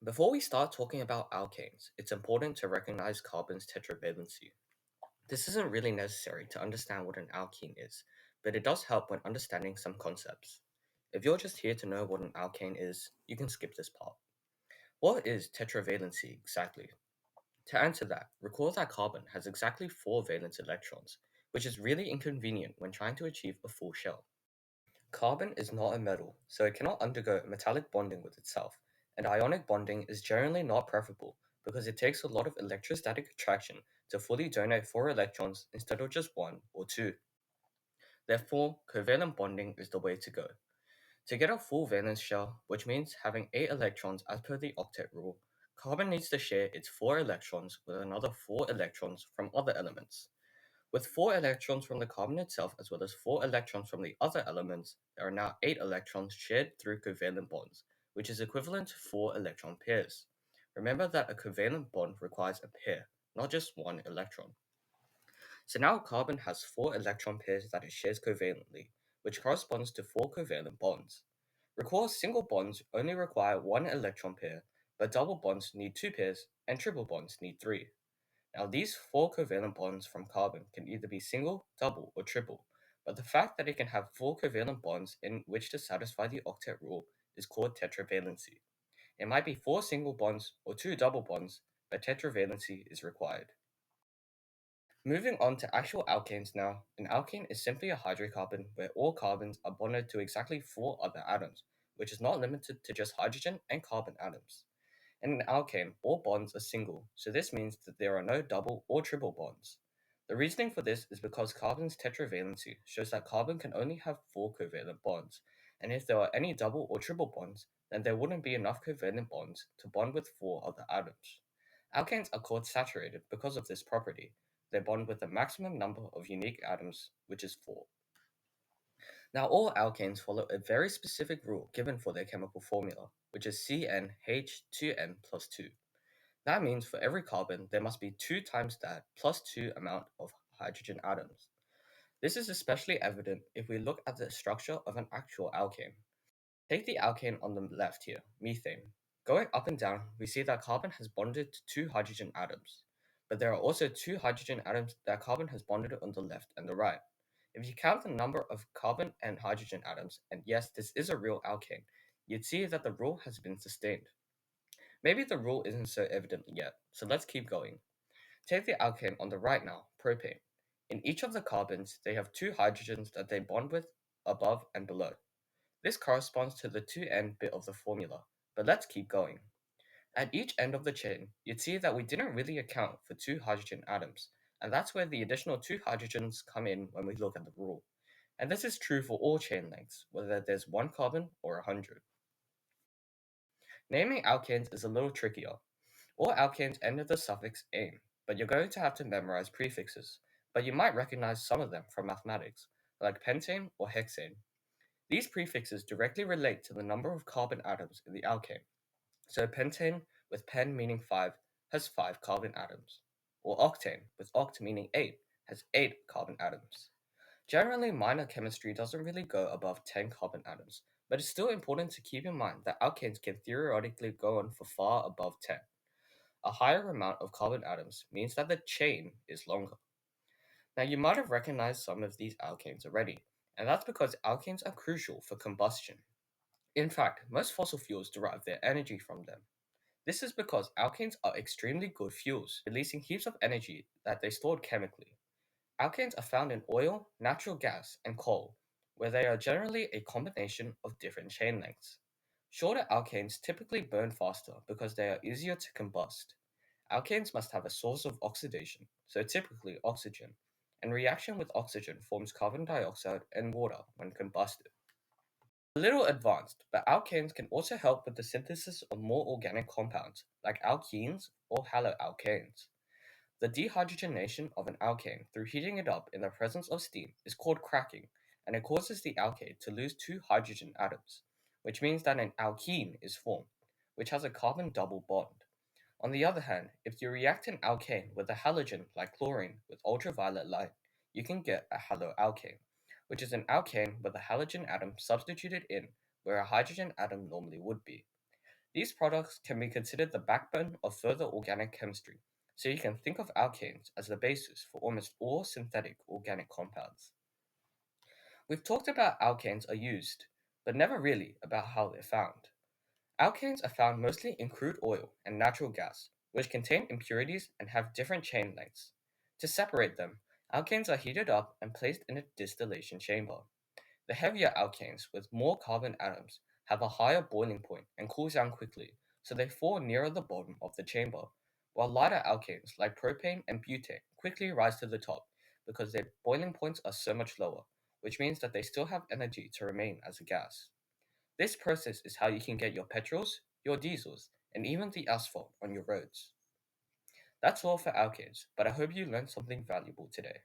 Before we start talking about alkanes, it's important to recognize carbon's tetravalency. This isn't really necessary to understand what an alkene is, but it does help when understanding some concepts. If you're just here to know what an alkane is, you can skip this part. What is tetravalency exactly? To answer that, recall that carbon has exactly 4 valence electrons, which is really inconvenient when trying to achieve a full shell. Carbon is not a metal, so it cannot undergo metallic bonding with itself, and ionic bonding is generally not preferable because it takes a lot of electrostatic attraction to fully donate 4 electrons instead of just 1 or 2. Therefore, covalent bonding is the way to go. To get a full valence shell, which means having 8 electrons as per the octet rule, carbon needs to share its 4 electrons with another 4 electrons from other elements. With 4 electrons from the carbon itself as well as 4 electrons from the other elements, there are now 8 electrons shared through covalent bonds, which is equivalent to 4 electron pairs. Remember that a covalent bond requires a pair, not just one electron. So now carbon has 4 electron pairs that it shares covalently, which corresponds to 4 covalent bonds. Recall single bonds only require 1 electron pair, but double bonds need 2 pairs, and triple bonds need 3. Now, these 4 covalent bonds from carbon can either be single, double, or triple, but the fact that it can have 4 covalent bonds in which to satisfy the octet rule is called tetravalency. It might be 4 single bonds or 2 double bonds, but tetravalency is required. Moving on to actual alkanes now, an alkane is simply a hydrocarbon where all carbons are bonded to exactly 4 other atoms, which is not limited to just hydrogen and carbon atoms. In an alkane, all bonds are single, so this means that there are no double or triple bonds. The reasoning for this is because carbon's tetravalency shows that carbon can only have 4 covalent bonds, and if there are any double or triple bonds, then there wouldn't be enough covalent bonds to bond with 4 other atoms. Alkanes are called saturated because of this property. They bond with the maximum number of unique atoms, which is 4. Now, all alkanes follow a very specific rule given for their chemical formula, which is CnH2n plus 2. That means for every carbon, there must be 2 times that plus 2 amount of hydrogen atoms. This is especially evident if we look at the structure of an actual alkane. Take the alkane on the left here, methane. Going up and down, we see that carbon has bonded to 2 hydrogen atoms, but there are also 2 hydrogen atoms that carbon has bonded on the left and the right. If you count the number of carbon and hydrogen atoms, and yes, this is a real alkane, you'd see that the rule has been sustained. Maybe the rule isn't so evident yet, so let's keep going. Take the alkane on the right now, propane. In each of the carbons, they have 2 hydrogens that they bond with above and below. This corresponds to the 2n bit of the formula, but let's keep going. At each end of the chain, you'd see that we didn't really account for 2 hydrogen atoms, and that's where the additional 2 hydrogens come in when we look at the rule. And this is true for all chain lengths, whether there's 1 carbon or 100. Naming alkanes is a little trickier. All alkanes end with the suffix "ane", but you're going to have to memorize prefixes, but you might recognize some of them from mathematics, like pentane or hexane. These prefixes directly relate to the number of carbon atoms in the alkane. So pentane, with pen meaning 5, has 5 carbon atoms, or octane, with oct meaning 8, has 8 carbon atoms. Generally, minor chemistry doesn't really go above 10 carbon atoms, but it's still important to keep in mind that alkanes can theoretically go on for far above 10. A higher amount of carbon atoms means that the chain is longer. Now, you might have recognized some of these alkanes already, and that's because alkanes are crucial for combustion. In fact, most fossil fuels derive their energy from them. This is because alkanes are extremely good fuels, releasing heaps of energy that they stored chemically. Alkanes are found in oil, natural gas, and coal, where they are generally a combination of different chain lengths. Shorter alkanes typically burn faster because they are easier to combust. Alkanes must have a source of oxidation, so typically oxygen, and reaction with oxygen forms carbon dioxide and water when combusted. A little advanced, but alkanes can also help with the synthesis of more organic compounds, like alkenes or haloalkanes. The dehydrogenation of an alkane through heating it up in the presence of steam is called cracking, and it causes the alkane to lose 2 hydrogen atoms, which means that an alkene is formed, which has a carbon double bond. On the other hand, if you react an alkane with a halogen like chlorine with ultraviolet light, you can get a haloalkane, which is an alkane with a halogen atom substituted in where a hydrogen atom normally would be. These products can be considered the backbone of further organic chemistry, so you can think of alkanes as the basis for almost all synthetic organic compounds. We've talked about alkanes are used, but never really about how they're found. Alkanes are found mostly in crude oil and natural gas, which contain impurities and have different chain lengths. To separate them, alkanes are heated up and placed in a distillation chamber. The heavier alkanes with more carbon atoms have a higher boiling point and cool down quickly, so they fall nearer the bottom of the chamber, while lighter alkanes like propane and butane quickly rise to the top because their boiling points are so much lower, which means that they still have energy to remain as a gas. This process is how you can get your petrols, your diesels, and even the asphalt on your roads. That's all for alkanes, but I hope you learned something valuable today.